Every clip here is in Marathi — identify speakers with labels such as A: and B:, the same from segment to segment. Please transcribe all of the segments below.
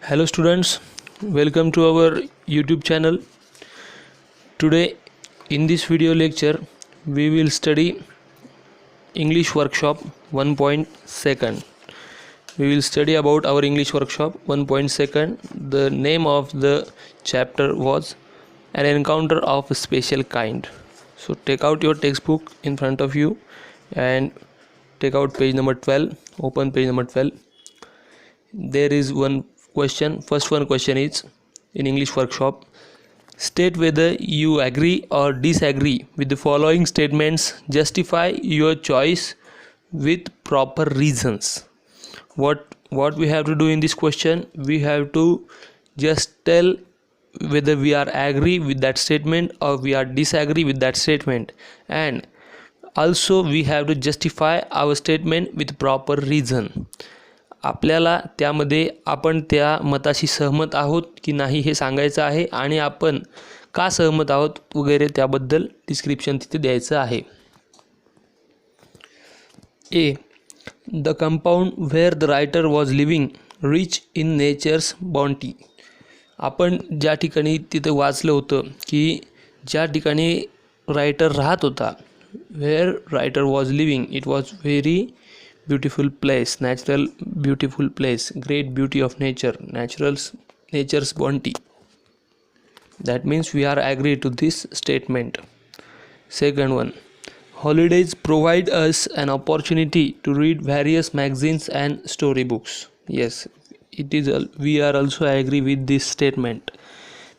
A: Hello students, welcome to our YouTube channel. Today in this video lecture we will study English workshop 1.2. We will study about our English workshop 1.2. The name of the chapter was An Encounter of a Special Kind. So take out your textbook in front of you and take out page number 12. Open page number 12. There is one question. First one question is in English workshop, state whether you agree or disagree with the following statements. Justify your choice with proper reasons. What we have to do in this question, we have to just tell whether we are agree with that statement or we are disagree with that statement, and also we have to justify our statement with proper reason. आपल्याला त्यामध्ये आपण त्या मताशी सहमत आहोत की नाही हे सांगायचं आहे आणि आपण का सहमत आहोत वगैरे त्याबद्दल डिस्क्रिप्शन तिथे द्यायचं आहे. A. The compound where the writer was living rich in nature's bounty. आपण ज्या ठिकाणी तिथे वाचलं होतं की ज्या ठिकाणी रायटर राहत होता, where writer was living, it was very beautiful place, natural beautiful place, great beauty of nature, nature's bounty. That means we are agree to this statement. Second one, holidays provide us an opportunity to read various magazines and storybooks. Yes, it is we are also agree with this statement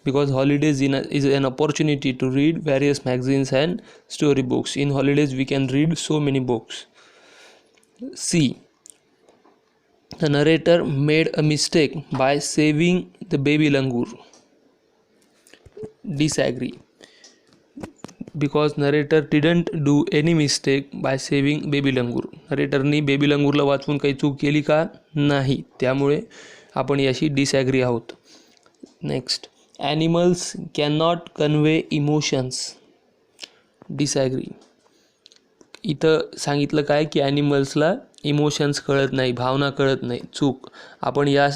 A: because holidays is an opportunity to read various magazines and storybooks. In holidays we can read so many books. C. The narrator made a mistake by saving the baby langur. Disagree, because narrator didn't do any mistake by saving baby langur. narrator नी बेबी लंगूरला वाचवून काही चूक केली का? नाही. त्यामुळे आपण याशी डिसॲग्री आहोत. Next, animals can not convey emotions. Disagree. इथं सांगितलं काय की ॲनिमल्सला इमोशन्स कळत नाही, भावना कळत नाही. चूक. आपण या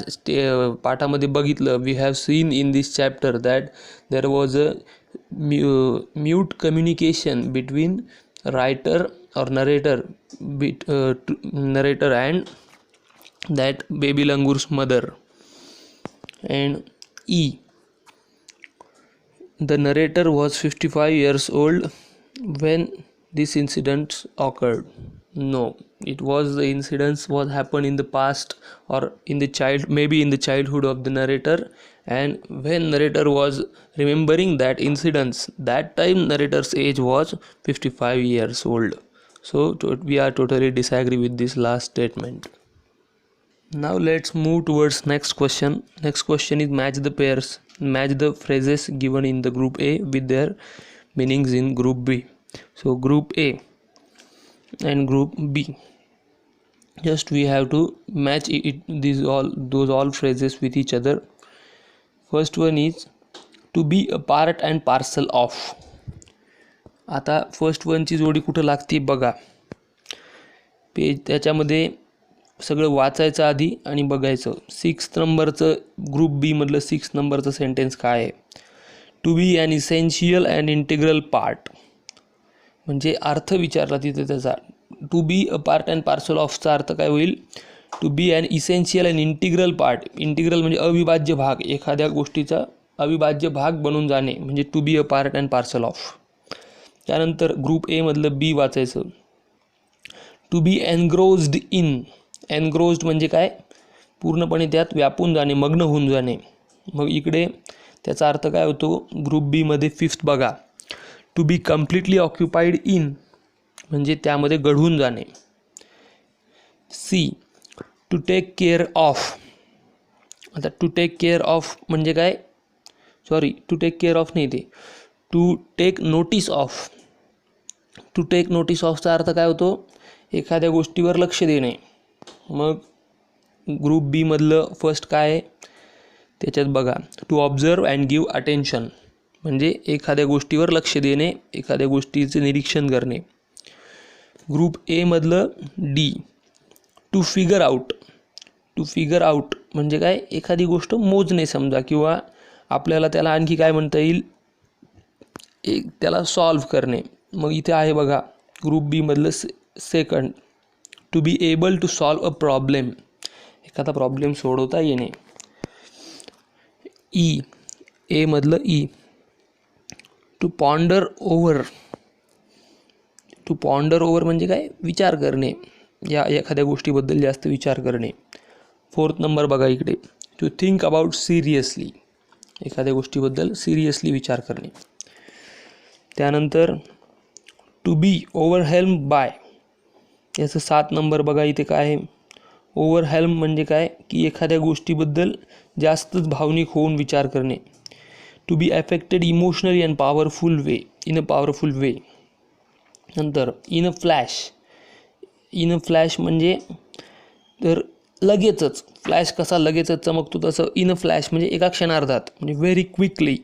A: पाठामध्ये बघितलं, we have seen in this chapter that there was a mute communication between writer और narrator narrator and that baby langur's mother. And E. The narrator was 55 years old when this incident occurred. No, it was the incidents was happened in the past or in the maybe in the childhood of the narrator, and when narrator was remembering that incidents, that time narrator's age was 55 years old. So we are totally disagree with this last statement. Now let's move towards next question. Next question is match the pairs. Match the phrases given in the group A with their meanings in group B. So group A and group B, just we have to match those all phrases with each other. First one is to be a part and parcel of. आता फर्स्ट वनची जोडी कुठं लागते बघा. पेज त्याच्यामध्ये सगळं वाचायचं आधी आणि बघायचं. 6 नंबरचं ग्रुप बी मधलं 6 नंबरचं सेंटेन्स काय आहे? To be an essential and integral part. म्हणजे अर्थ विचारला तिथे त्याचा. To be a part and parcel ऑफचा अर्थ काय होईल? To be an essential and integral part. Integral म्हणजे अविभाज्य भाग, एखाद्या गोष्टीचा अविभाज्य भाग बनून जाणे म्हणजे to be a part and parcel of. त्यानंतर ग्रुप ए मधलं बी वाचायचं. To be एनग्रोज्ड in. एनग्रोज्ड म्हणजे काय? पूर्णपणे त्यात व्यापून जाणे, मग्न होऊन जाणे. मग इकडे त्याचा अर्थ काय होतो? ग्रुप बी मध्ये 5th बघा. To be completely occupied in म्हणजे त्यामध्ये गढून जाणे. C. To take care of. आता टू टेक केअर ऑफ म्हणजे काय? Sorry, to take care of नाही, ते to take notice of. To take notice ऑफचा अर्थ काय होतो? एखाद्या गोष्टीवर लक्ष देणे. मग ग्रुप बी मधलं फर्स्ट काय आहे त्याच्यात बघा. To observe and give attention म्हणजे एखाद्या गोष्टीवर लक्ष देणे, एखाद्या गोष्टीचे निरीक्षण करणे. ग्रुप ए मधलं D. To figure out. To figure out म्हणजे काय, एखादी गोष्ट मोजणे समजा, किंवा आपल्याला त्याला आणखी काय म्हणता येईल, त्याला सॉल्व करणे. मग इथे आहे बघा ग्रुप बी मधलं second, to be able to solve a problem, एखादा प्रॉब्लेम सोडवता येणे. ई, ए मधलं E, to ponder over, to ponder over म्हणजे काय, विचार करणे, या एखाद्या गोष्टीबद्दल जास्त विचार करणे. फोर्थ नंबर बघा इकडे, टू थिंक अबाउट सिरियसली, एखाद्या गोष्टीबद्दल सिरियसली विचार करणे. त्यानंतर टू बी ओव्हरहेल्म बाय, याचं 7 नंबर बघा इथे काय आहे, ओव्हरहेल्म म्हणजे काय की एखाद्या गोष्टीबद्दल जास्तच भावनिक होऊन विचार करणे. To be affected emotionally and powerful way, in a powerful way. नंतर in a flash, in a flash म्हणजे तर लगेचच, फ्लॅश कसा लगेचच चमकतो तसं इन अ फ्लॅश म्हणजे एका क्षणार्धात, म्हणजे व्हेरी क्विकली.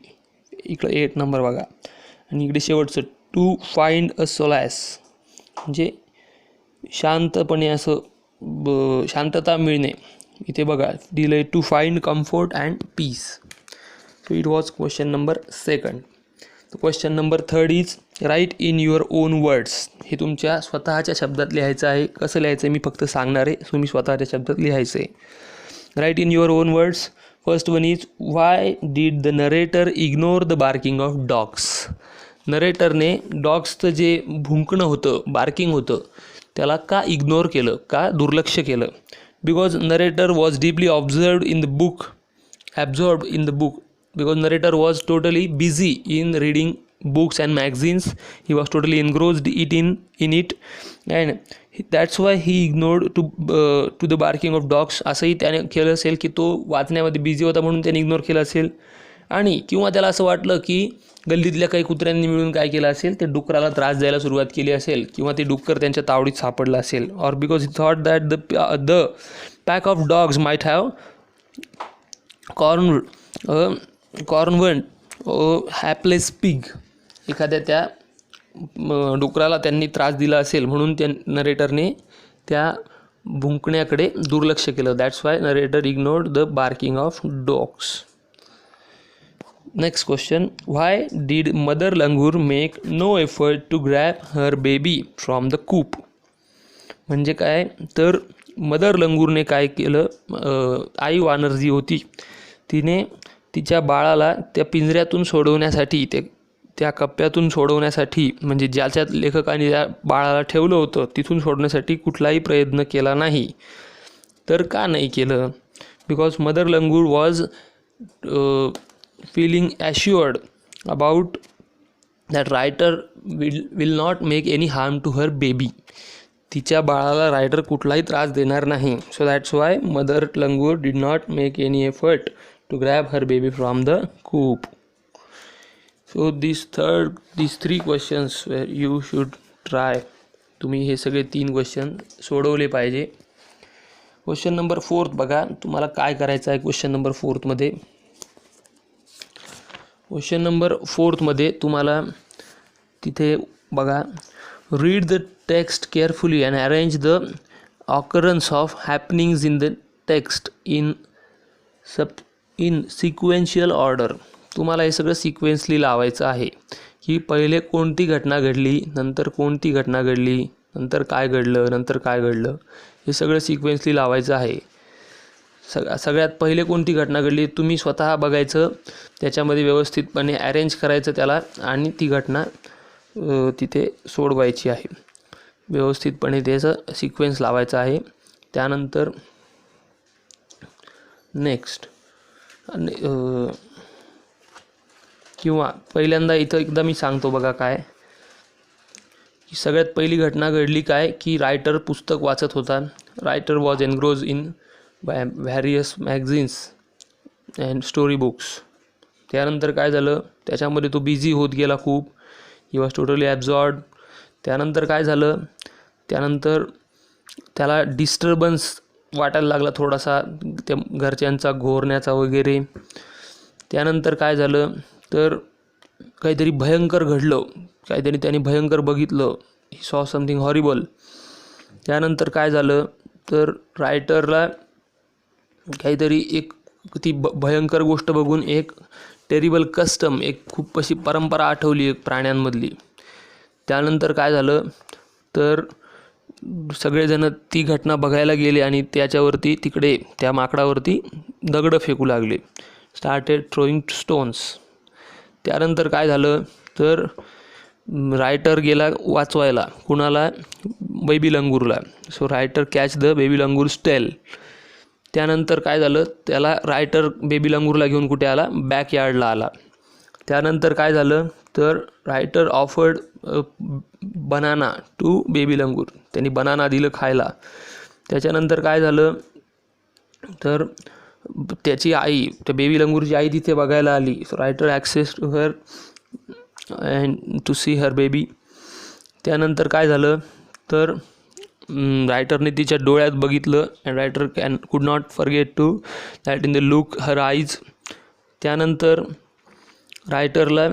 A: इकडं 8 नंबर बघा. आणि इकडे शेवटचं टू फाइंड अ सोलॅस म्हणजे शांतपणे असं शांतता मिळणे. इथे बघा दिलं आहे to find comfort and peace. So it was question number 2. Question number 3 is write in your own words. हे तुमच्या स्वतःच्या शब्दात लिहायचं आहे. कसं लिहायचं आहे मी फक्त सांगणार आहे, सो मी स्वतःच्या शब्दात लिहायचं आहे. Write in your own words. First one is why did the narrator ignore the barking of dogs. नरेटरने डॉग्सचं जे भुंकणं होतं, बार्किंग होतं, त्याला का इग्नोर केलं, का दुर्लक्ष केलं. Because narrator was deeply absorbed in the book, because narrator was totally busy in reading books and magazines. He was totally engrossed in it, and that's why he ignored to the barking of dogs. असंही त्याने केलं असेल की तो वाचण्यामध्ये बिझी होता म्हणून त्याने इग्नोर केलं असेल. आणि किंवा त्याला असं वाटलं की गल्लीतल्या काही कुत्र्यांनी मिळून काय केलं असेल, ते डुकराला त्रास द्यायला सुरुवात केली असेल, किंवा ते डुक्कर त्यांच्या तावडीत सापडलं असेल. और because he thought that the pack of dogs might have cornered hapless pig. एखाद्या त्या डुकराला त्यांनी त्रास दिला असेल म्हणून त्या नरेटरने त्या भुंकण्याकडे दुर्लक्ष केलं. That's why narrator ignored the barking of dogs. Next question, why did mother langur make no effort to grab her baby from the coop. म्हणजे काय तर मदर लंगूरने काय केलं, आई वानर जी होती तिने तिच्या बाळाला त्या पिंजऱ्यातून सोडवण्यासाठी, त्या कप्प्यातून सोडवण्यासाठी, म्हणजे ज्याच्यात लेखकाने त्या बाळाला ठेवलं होतं तिथून सोडण्यासाठी कुठलाही प्रयत्न केला नाही. तर का नाही केलं. Because mother langur was feeling assured about that writer will not make any harm to her baby. तिच्या बाळाला रायटर कुठलाही त्रास देणार नाही. So that's why mother langur did not make any effort to grab her baby from the coop. So these 3 questions where you should try. तुम्ही हे सगळे 3 क्वेश्चन सोडवले पाहिजे. क्वेश्चन नंबर 4 बघा, तुम्हाला काय करायचं आहे क्वेश्चन नंबर 4 मध्ये. क्वेश्चन नंबर 4 मध्ये तुम्हाला तिथे बघा, read the text carefully and arrange the occurrence of happenings in the text in sequential order. तुम्हाला हे सगळं सिक्वेन्सली लावायचं आहे की पहिले कोणती घटना घडली, नंतर कोणती घटना घडली, नंतर काय घडलं, नंतर काय घडलं, हे सगळं सिक्वेन्सली लावायचं आहे. सगळ्यात पहिले कोणती घटना घडली तुम्ही स्वतः बघायचं, त्याच्यामध्ये व्यवस्थितपणे अरेंज करायचं त्याला, आणि ती घटना तिथे सोडवायची आहे. व्यवस्थितपणे त्याचं सिक्वेन्स लावायचं आहे. त्यानंतर नेक्स्ट किंवा पहिल्यांदा इथं एकदा मी सांगतो बघा काय की सगळ्यात पहिली घटना घडली काय की रायटर पुस्तक वाचत होता. Writer was engross in various magazines and story books. त्यानंतर काय झालं, त्याच्यामध्ये तो बिझी होत गेला खूप. He was totally absorbed. त्यानंतर काय झालं, त्यानंतर त्याला डिस्टर्बन्स वाटायला लागला थोडासा, त्या घरच्यांचा घोरण्याचा वगैरे. त्यानंतर काय झालं तर काहीतरी भयंकर घडलं, काहीतरी त्याने भयंकर बघितलं. He saw something horrible. त्यानंतर काय झालं तर रायटरला काहीतरी एक ती भयंकर गोष्ट बघून एक टेरिबल कस्टम, एक खूप अशी परंपरा आठवली एक प्राण्यांमधली. त्यानंतर काय झालं तर सगळेजण ती घटना बघायला गेले आणि त्याच्यावरती तिकडे त्या माकडावरती दगडं फेकू लागले. Started throwing stones. त्यानंतर काय झालं तर रायटर गेला वाचवायला कुणाला, बेबी लंगूरला. So writer catch the baby langur's tail. त्यानंतर काय झालं, त्याला रायटर बेबी लंगूरला घेऊन कुठे आला, बॅकयार्डला आला. त्यानंतर काय झालं तर writer offered banana to baby langur. त्यांनी बनाना दिलं खायला. त्याच्यानंतर काय झालं तर त्याची आई, त्या बेबी लंगूरची आई तिथे बघायला आली. So writer access to her and to see her baby. त्यानंतर काय झालं तर रायटरने तिच्या डोळ्यात बघितलं and writer could not forget to that in the look her eyes. त्यानंतर रायटरला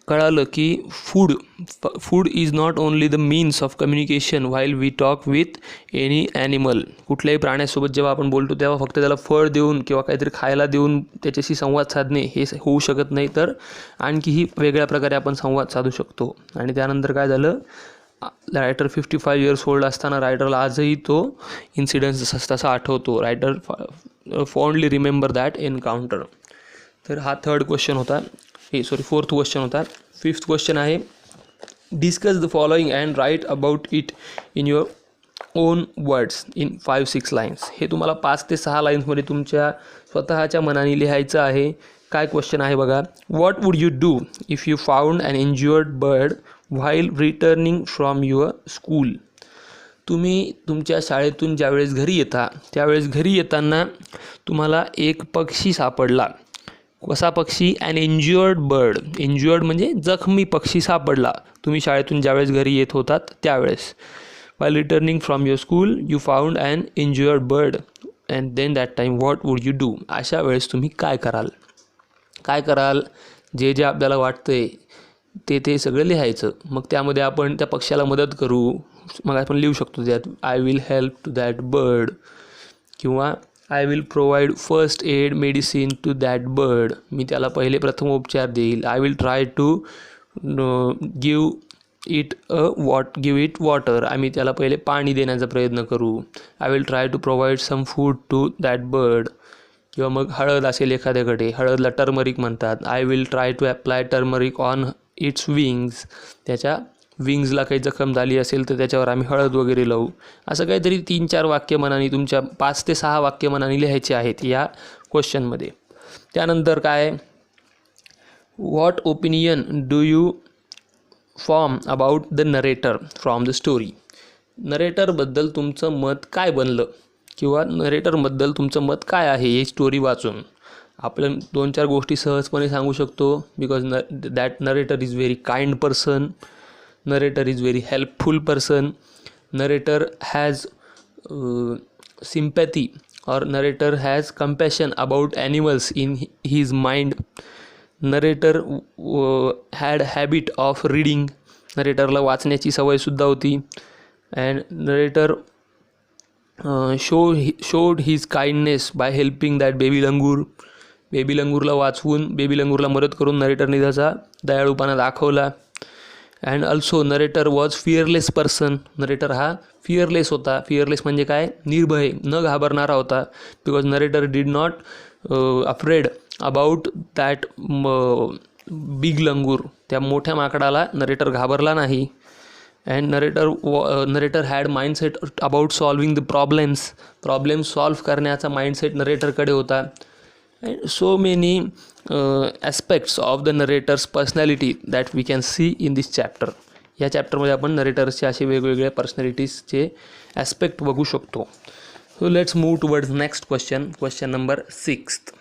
A: कळालं की food is not only the means of communication while we talk with any animal. कुठल्याही प्राण्यासोबत जेव्हा आपण बोलतो तेव्हा फक्त त्याला फळ देऊन किंवा काहीतरी खायला देऊन त्याच्याशी संवाद साधणे हे होऊ शकत नाही, तर आणखीही वेगळ्या प्रकारे आपण संवाद साधू शकतो. आणि त्यानंतर काय झालं, रायटर 55 इयर्स ओल्ड असताना रायटरला आजही तो इन्सिडन्स तसा आठवतो. Writer fondly remember that encounter. तर हा थर्ड क्वेश्चन होता, फोर्थ क्वेश्चन होता. फिफ्थ क्वेश्चन आहे, discuss the following and write about it in your own words in 5-6 lines. हे तुम्हाला 5 ते 6 लाईन्समध्ये तुमच्या स्वतःच्या मनाने लिहायचं आहे. काय क्वेश्चन आहे बघा. What would you do if you found an injured bird while returning from your school. तुम्ही तुमच्या शाळेतून ज्यावेळेस घरी येता त्यावेळेस घरी येताना तुम्हाला एक पक्षी सापडला. कसा पक्षी, ॲन इंज्युअर्ड बर्ड. इंज्युअर्ड म्हणजे जखमी पक्षी सापडला तुम्ही शाळेतून ज्यावेळेस घरी येत होतात त्यावेळेस. While returning from your school you found an injured bird and then that time what would you do. अशा वेळेस तुम्ही काय कराल. जे जे आपल्याला वाटतंय ते सगळं लिहायचं. मग त्यामध्ये आपण त्या पक्ष्याला मदत करू. मग आपण लिहू शकतो त्यात I will help to that bird किंवा I will provide first aid medicine to that bird. मी त्याला पहिले प्रथमोपचार देईल. I will try to give it water. आम्ही त्याला पहिले पाणी देण्याचा प्रयत्न करू. I will try to provide some food to that bird. किंवा मग हळद असेल एखाद्याकडे, हळदला टर्मरिक म्हणतात. I will try to apply turmeric on its wings. त्याच्या विंग्सला काही जखम झाली असेल तर त्याच्यावर आम्ही हळद वगैरे लावू. असं काहीतरी 3-4 वाक्य मनाने, तुमच्या 5 ते 6 वाक्य मनाने लिहायचे आहेत या क्वेश्चनमध्ये. त्यानंतर काय, what opinion do you form about the narrator from the story. नरेटरबद्दल तुमचं मत काय बनलं किंवा नरेटरबद्दल तुमचं मत काय आहे ही स्टोरी वाचून. आपण 2-4 गोष्टी सहजपणे सांगू शकतो. Because that narrator is very kind person, narrator is very helpful person, narrator has sympathy or narrator has compassion about animals in his mind, narrator had habit of reading, narratorला वाचण्याची सवय सुद्धा होती. and narrator showed his kindness by helping that baby langur. Baby लंगूरला वाचवून, बेबी लंगूरला मदत करून नरेटरने त्याचा दयाळूपणा दाखवला. And also narrator was fearless person. Narrator हा फिअरलेस होता. फिअरलेस म्हणजे काय, निर्भय, न घाबरणारा होता. Because narrator did not afraid about that big langur. त्या मोठ्या माकडाला नरेटर घाबरला नाही. And narrator had mindset about solving the problems solve करण्याचा माइंडसेट नरेटरकडे होता. and so many aspects of the narrator's personality that we can see in this chapter. या चॅप्टरमध्ये आपण नरेटर्सचे असे वेगवेगळ्या पर्सनॅलिटीजचे ॲस्पेक्ट बघू शकतो. So let's move towards next question number 6.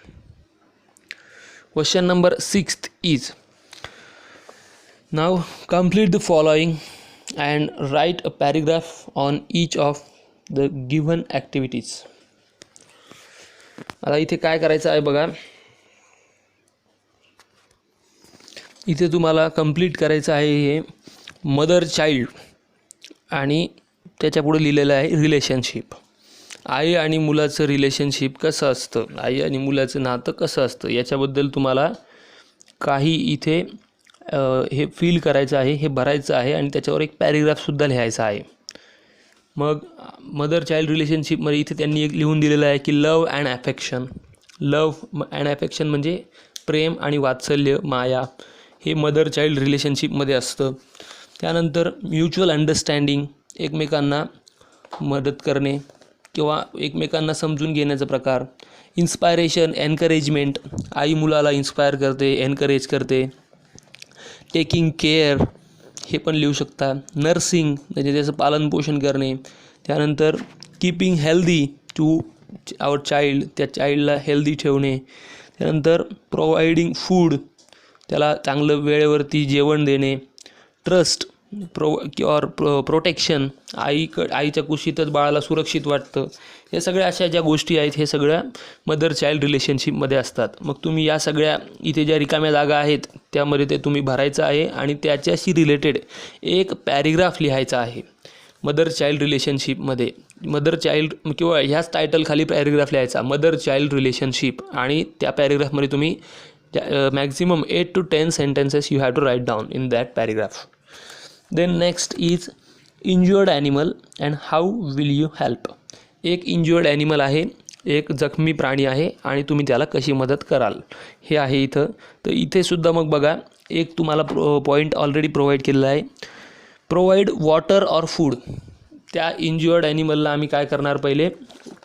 A: Question number 6 is, now complete the following and right a paragraph on each of the given activities. आता इथे काय करायचं आहे बघा, इथे तुम्हाला कंप्लीट करायचं आहे हे मदर चाइल्ड आणि त्याच्या पुढे लिहिलेलं आहे रिलेशनशिप. आई आणि मुलाचं रिलेशनशिप कसं असतं, आई आणि मुलाचं नातं कसं असतं याच्याबद्दल तुम्हाला काही इथे हे फील करायचं आहे, हे भरायचं आहे आणि त्याच्यावर एक पॅरेग्राफसुद्धा लिहायचा आहे. मग मदर चाइल्ड रिलेशनशिपमध्ये इथे त्यांनी एक लिहून दिलेलं आहे की लव अँड ॲफेक्शन. लव अँड ॲफेक्शन म्हणजे प्रेम आणि वात्सल्य, माया, हे मदर चाइल्ड रिलेशनशिपमध्ये असतं. त्यानंतर म्युच्युअल अंडरस्टँडिंग, एकमेकांना मदत करणे किंवा एकमेकांना समजून घेण्याचा प्रकार. इन्स्पायरेशन, एनकरेजमेंट, आई मुलाला इन्स्पायर करते, एनकरेज करते. टेकिंग केअर, हे पण लिहू शकता. नर्सिंग म्हणजे त्याचं पालनपोषण करणे. त्यानंतर keeping healthy to our child, त्या चाइल्डला हेल्दी ठेवणे. त्यानंतर प्रोव्हाइडिंग फूड, त्याला चांगलं वेळेवरती जेवण देणे. ट्रस्ट प्रोटेक्शन, आईच्या कुशीतच बाळाला सुरक्षित वाटतं. हे सगळ्या अशा ज्या गोष्टी आहेत हे सगळ्या मदर चाइल्ड रिलेशनशिपमध्ये असतात. मग तुम्ही या सगळ्या इथे ज्या रिकाम्या जागा आहेत त्यामध्ये ते तुम्ही भरायचं आहे आणि त्याच्याशी रिलेटेड एक पॅरेग्राफ लिहायचा आहे मदर चाइल्ड रिलेशनशिपमध्ये. मदर चाइल्ड किंवा ह्याच टायटलखाली पॅरेग्राफ लिहायचा, मदर चाइल्ड रिलेशनशिप, आणि त्या पॅरेग्राफमध्ये तुम्ही maximum 8 to 10 sentences you have to write down in that paragraph. Then next is injured animal and how will you help. एक इंज्युअर्ड ॲनिमल आहे, एक जखमी प्राणी आहे आणि तुम्ही त्याला कशी मदत कराल हे आहे इथं. तर इथे सुद्धा मग बघा एक तुम्हाला पॉईंट ऑलरेडी प्रोव्हाइड केलेला आहे. Provide water or food. त्या इंज्युअर्ड ॲनिमलला आम्ही काय करणार, पहिले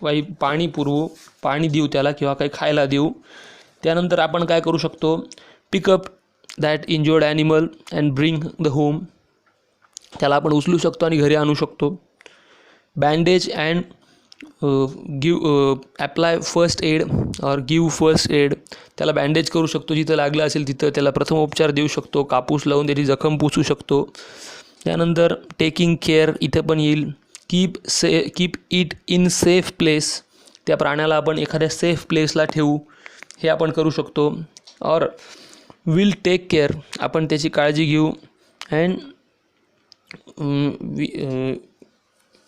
A: काही पाणी पुरवू, पाणी देऊ त्याला किंवा काही खायला देऊ. त्यानंतर आपण काय करू शकतो, pickup that injured animal and bring the home. त्याला आपण उचलू शकतो आणि घरी आणू शकतो. Bandage and apply first aid और गिव फर्स्ट एड. त्याला बँडेज करू शकतो, जिथं लागलं असेल तिथं त्याला प्रथमोपचार देऊ शकतो, कापूस लावून त्याची जखम पुसू शकतो. त्यानंतर टेकिंग केअर इथं पण येईल. Keep it in safe place. त्या प्राण्याला आपण एखाद्या सेफ प्लेसला ठेवू, हे आपण करू शकतो. और विल टेक केअर, आपण त्याची काळजी घेऊ. And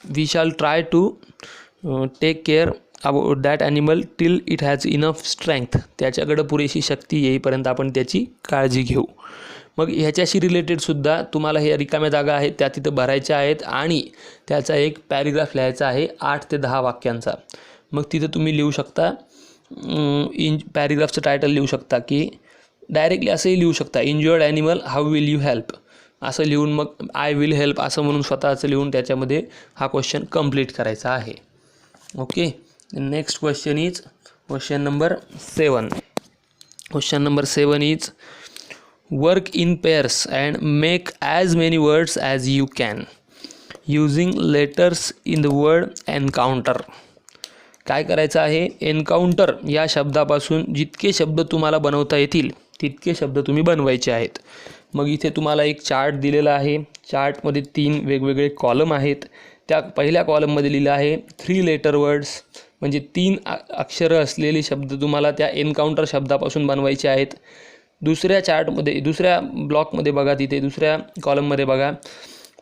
A: we shall try to take care about that animal till it has enough strength. त्याच्याकडं पुरेशी शक्ती येईपर्यंत आपण त्याची काळजी घेऊ. मग ह्याच्याशी रिलेटेडसुद्धा तुम्हाला हे रिकाम्या जागा आहेत त्या तिथं भरायच्या आहेत आणि त्याचा एक पॅरेग्राफ लिहायचा आहे 8 ते 10 वाक्यांचा. मग तिथं तुम्ही लिहू शकता, पॅरेग्राफचं टायटल लिहू शकता की डायरेक्टली असंही लिहू शकता, injured animal how will you help असं लिहून, मग आय विल हेल्प असं म्हणून स्वतःचं लिहून त्याच्यामध्ये हा क्वेश्चन कंप्लीट करायचा आहे. Okay, next question is question number 7. Question number 7 is work in pairs and make as many words as you can using letters in the word encounter. काय करायचं आहे, एन्काउंटर या शब्दापासून जितके शब्द तुम्हाला बनवता येतील तितके शब्द तुम्ही बनवायचे आहेत. मग इथे तुम्हाला एक चार्ट दिलेला आहे. चार्टमध्ये 3 वेगवेगळे कॉलम आहेत. त्या पहिल्या कॉलममध्ये लिहिलं आहे 3 लेटर वर्ड्स, म्हणजे 3 अक्षरं असलेले शब्द तुम्हाला त्या एन्काउंटर शब्दापासून बनवायचे आहेत. दुसऱ्या ब्लॉकमध्ये बघा, तिथे दुसऱ्या कॉलममध्ये बघा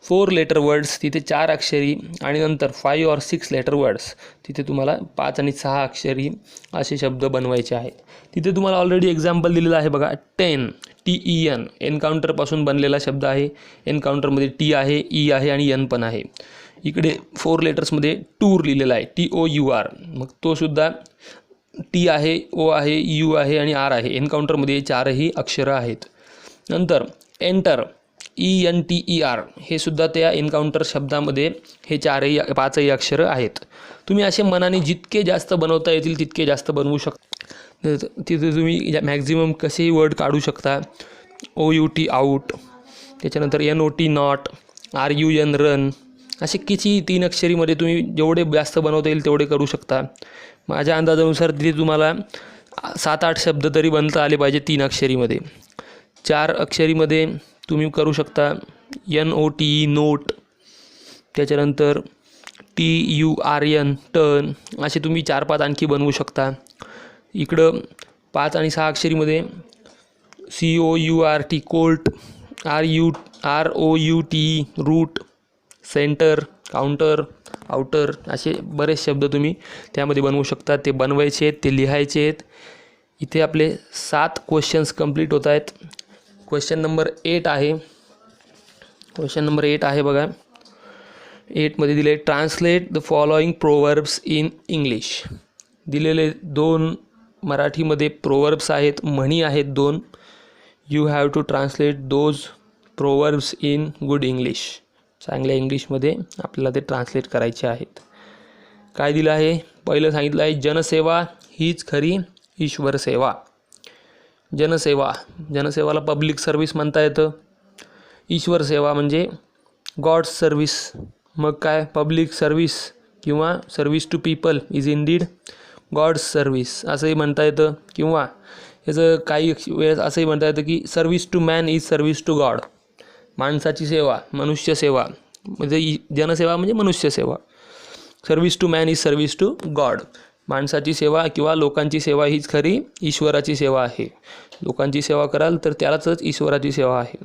A: 4 लेटर वर्ड्स, तिथे 4 अक्षरी, आणि नंतर 5 or 6 लेटर वर्ड्स, तिथे तुम्हाला 5 आणि 6 अक्षरी असे शब्द बनवायचे आहेत. तिथे तुम्हाला ऑलरेडी एक्झाम्पल दिलेलं आहे बघा, 10 TEN एन्काउंटरपासून बनलेला शब्द आहे. एन्काउंटरमध्ये टी आहे, ई आहे आणि एन पण आहे. इकडे 4 लेटर्समध्ये टूर लिहिलेला आहे, TOUR, मग तोसुद्धा टी आहे, ओ आहे, यू आहे आणि आर आहे. एन्काउंटरमध्ये 4ही अक्षरं आहेत. नंतर एंटर ENTER, हे सुद्धा त्या एन्काउंटर शब्दामध्ये हे 5ही अक्षरं आहेत. तुम्ही असे मनाने जितके जास्त बनवता येतील तितके जास्त बनवू शकता. तिथे तुम्ही मॅक्झिमम कसेही वर्ड काढू शकता. OUT आऊट, त्याच्यानंतर NOT नॉट, RUN रन, असे किती 3 अक्षरीमध्ये तुम्ही जेवढे जास्त बनवता येईल तेवढे करू शकता. माझ्या अंदाजानुसार तिथे तुम्हाला 7-8 शब्द तरी बनता आले पाहिजे 3 अक्षरीमध्ये. 4 अक्षरीमध्ये तुम्ही करू शकता NOTE नोट, त्याच्यानंतर TURN टर्न, असे तुम्ही 4-5 आणखी बनवू शकता. इकडं 5 आणि 6 अक्षरीमध्ये COURT court, ROUTE route, centre, counter, outer असे बरेच शब्द तुम्ही त्यामध्ये बनवू शकता. ते बनवायचे आहेत, ते लिहायचे आहेत. इथे आपले 7 क्वेश्चन्स कंप्लीट होत आहेत. क्वेश्चन नंबर 8 आहे. क्वेश्चन नंबर 8 आहे बघा. 8मध्ये दिले translate the following proverbs in English. दिलेले 2 मराठीमध्ये प्रोवर्ब्स आहेत, म्हणी आहेत 2. You have to translate those proverbs in good English. चांगल्या इंग्लिशमध्ये आपल्याला ते ट्रान्सलेट करायचे आहेत. काय दिलं आहे? पहिलं सांगितलं आहे जनसेवा हीच खरी ईश्वर सेवा. जनसेवा, जनसेवाला पब्लिक सर्व्हिस म्हणता येतं. ईश्वर सेवा म्हणजे गॉड्स सर्व्हिस. मग काय? पब्लिक सर्व्हिस किंवा service to people is indeed God's service असंही म्हणता येतं. किंवा याचं काही वेळेस असंही म्हणता येतं की service to man is service to God. माणसाची सेवा, मनुष्य सेवा म्हणजे जनसेवा म्हणजे मनुष्य सेवा. Service to man is service to God. माणसाची सेवा किंवा लोकांची सेवा हीच खरी ईश्वराची सेवा आहे. लोकांची सेवा कराल तर त्यालाच ईश्वराची सेवा आहे.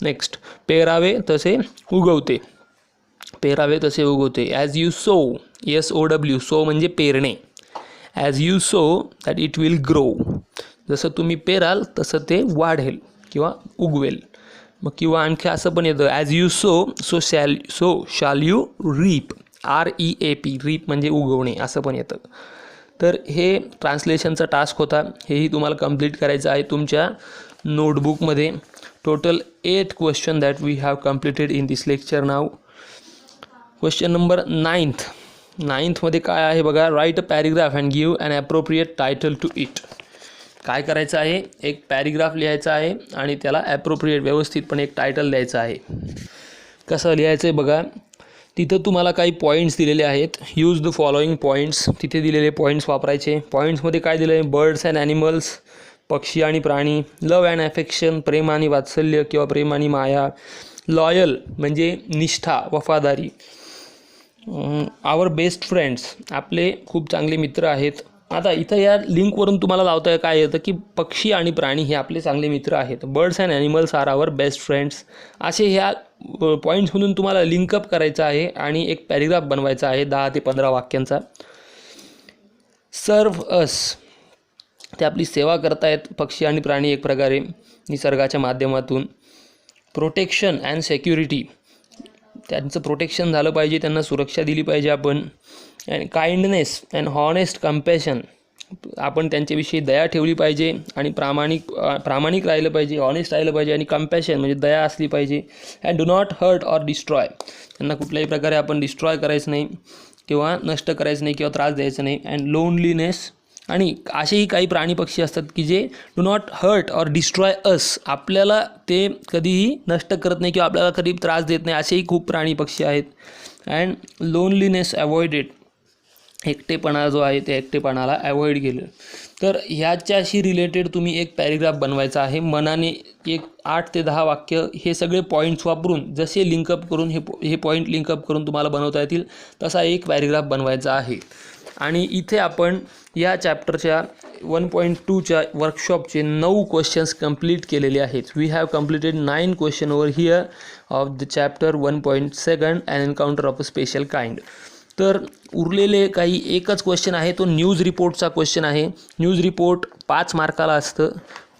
A: नेक्स्ट, पेरावे तसे उगवते. पेरावे तसे उगवते. As you so, SOW, so म्हणजे पेरणे. As you so that it will grow. जसं तुम्ही पेराल तसं ते वाढेल किंवा उगवेल. मग किंवा आणखी असं पण येतं ॲज यू सो शाल यू रीप. REAP, रीप म्हणजे उगवणे असं पण येतं. तर हे ट्रान्सलेशनचा टास्क होता. हेही तुम्हाला कंप्लीट करायचं आहे तुमच्या नोटबुकमध्ये. Total 8 question that we have completed in this lecture now. Question number 9मध्ये काय आहे बघा. Write a paragraph and give an appropriate title to it. काय करायचं आहे? एक पॅरेग्राफ लिहायचा आहे आणि त्याला ॲप्रोप्रिएट व्यवस्थितपणे एक टायटल द्यायचं आहे. कसं लिहायचं आहे बघा. तिथं तुम्हाला काही पॉईंट्स दिलेले आहेत. Use the following points. तिथे दिलेले पॉईंट्स वापरायचे. पॉईंट्समध्ये काय दिलं आहे? बर्ड्स अँड ॲनिमल्स, पक्षी आणि प्राणी. लव अँड ॲफेक्शन, प्रेम आणि वात्सल्य किंवा प्रेम आणि माया. लॉयल म्हणजे निष्ठा, वफादारी. आवर बेस्ट फ्रेंड्स, आपले खूप चांगले मित्र आहेत. आता इथं या लिंकवरून तुम्हाला लावता काय येतं की पक्षी आणि प्राणी हे आपले चांगले मित्र आहेत. Birds and animals are our best friends. असे ह्या पॉईंट्समधून तुम्हाला लिंकअप करायचं आहे आणि एक पॅरेग्राफ बनवायचा आहे 10 ते 15 वाक्यांचा. सर्व अस, ते आपली सेवा करतायत पक्षी आणि प्राणी एक प्रकारे निसर्गाच्या माध्यमातून. प्रोटेक्शन अँड सेक्युरिटी, त्यांचं प्रोटेक्शन झालं पाहिजे, त्यांना सुरक्षा दिली पाहिजे आपण. And kindness and honest compassion, आपण त्यांच्याविषयी दया ठेवली पाहिजे आणि प्रामाणिक राहिलं पाहिजे, ऑनेस्ट राहिलं पाहिजे. आणि कम्पॅशन म्हणजे दया असली पाहिजे. And do not hurt or destroy, त्यांना कुठल्याही प्रकारे आपण डिस्ट्रॉय करायचं नाही किंवा नष्ट करायचं नाही किंवा त्रास द्यायचा नाही. अँड लोनलीनेस, आणि असेही काही प्राणी पक्षी असतात की जे do not hurt or destroy us, आपल्याला ते कधीही नष्ट करत नाही किंवा आपल्याला कधी त्रास देत नाही. असेही खूप प्राणी पक्षी आहेत. अँड लोनलीनेस अवॉइडेड, एकटेपणा जो आहे ते एकटेपणाला अवॉइड केलं. तर ह्याच्याशी रिलेटेड तुम्ही एक पॅरेग्राफ बनवायचा आहे. मनाने एक 8 ते 10 वाक्य हे सगळे पॉईंट्स वापरून जसे लिंकअप करून हे पॉईंट लिंकअप करून तुम्हाला बनवता येतील तसा एक पॅरेग्राफ बनवायचा आहे. आणि इथे आपण या चॅप्टरच्या 1.2च्या वर्कशॉपचे 9 क्वेश्चन्स कंप्लीट केलेले आहेत. We have completed 9 question over here of the chapter 1.2 and encounter of a special kind. तर उरलेले काही एकच क्वेश्चन आहे, तो न्यूज रिपोर्टचा क्वेश्चन आहे. न्यूज रिपोर्ट 5 मार्काला असतं.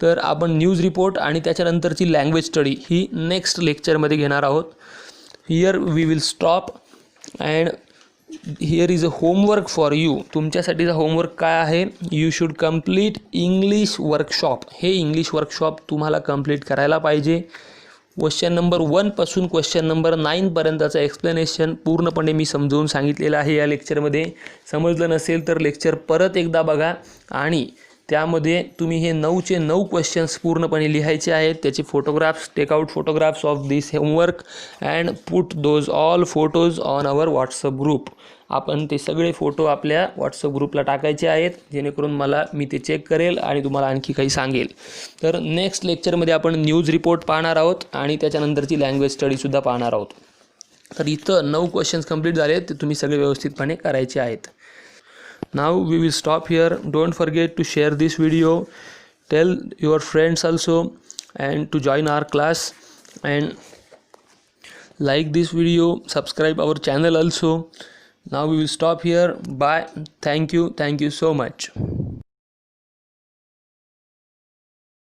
A: तर आपण न्यूज रिपोर्ट आणि त्याच्यानंतरची लँग्वेज स्टडी ही नेक्स्ट लेक्चरमध्ये घेणार आहोत. Here we will stop and here is a homework for you. तुमच्यासाठीचा होमवर्क काय आहे? You should complete English workshop. हे इंग्लिश वर्कशॉप तुम्हाला कंप्लीट करायला पाहिजे. क्वेश्चन नंबर 1 पासून क्वेश्चन नंबर 9 पर्यंतचं एक्सप्लेनेशन पूर्णपणे मी समजावून सांगितलेलं आहे या लेक्चरमध्ये. समजलं नसेल तर लेक्चर परत एकदा बघा आणि त्यामध्ये तुम्ही हे 9चे 9 क्वेश्चन्स पूर्णपणे लिहायचे आहेत. त्याचे photographs, take out photographs of this homework and put those all photos on our WhatsApp group. आपण ते सगळे फोटो आपल्या व्हॉट्सअप ग्रुपला टाकायचे आहेत जेणेकरून मी ते चेक करेल आणि तुम्हाला आणखी काही सांगेल. तर नेक्स्ट लेक्चरमध्ये आपण न्यूज रिपोर्ट पाहणार आहोत आणि त्याच्यानंतरची लँग्वेज स्टडीसुद्धा पाहणार आहोत. तर इथं 9 क्वेश्चन्स कंप्लीट झाले, ते तुम्ही सगळे व्यवस्थितपणे करायचे आहेत. Now we will stop here. Don't forget to share this video, tell your friends also, and to join our class. And like this video, subscribe our channel also. Now we will stop here. Bye. Thank you so much.